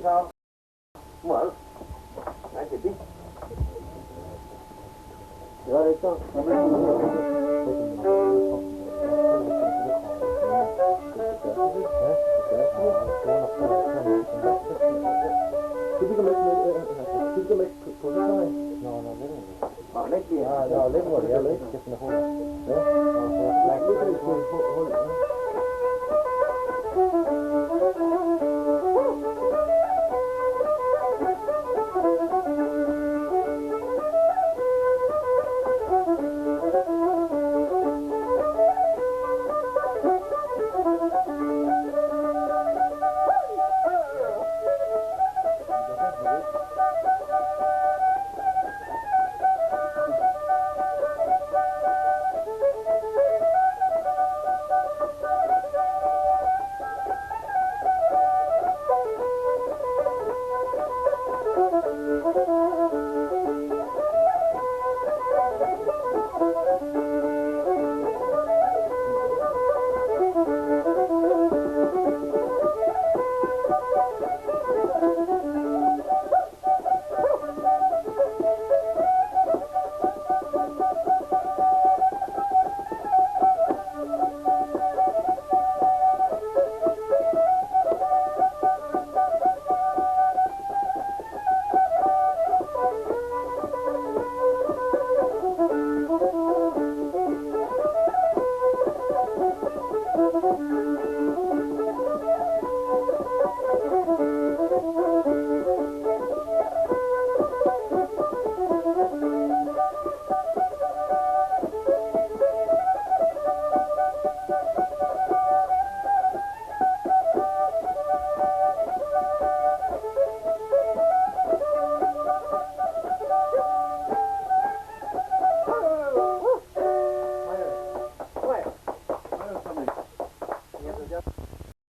Sao? Mở. Nãy chị biết. Rồi đấy con. Fica mais posição. Não, não, não. Ah, não, lembro, já lembro que na rua. Né?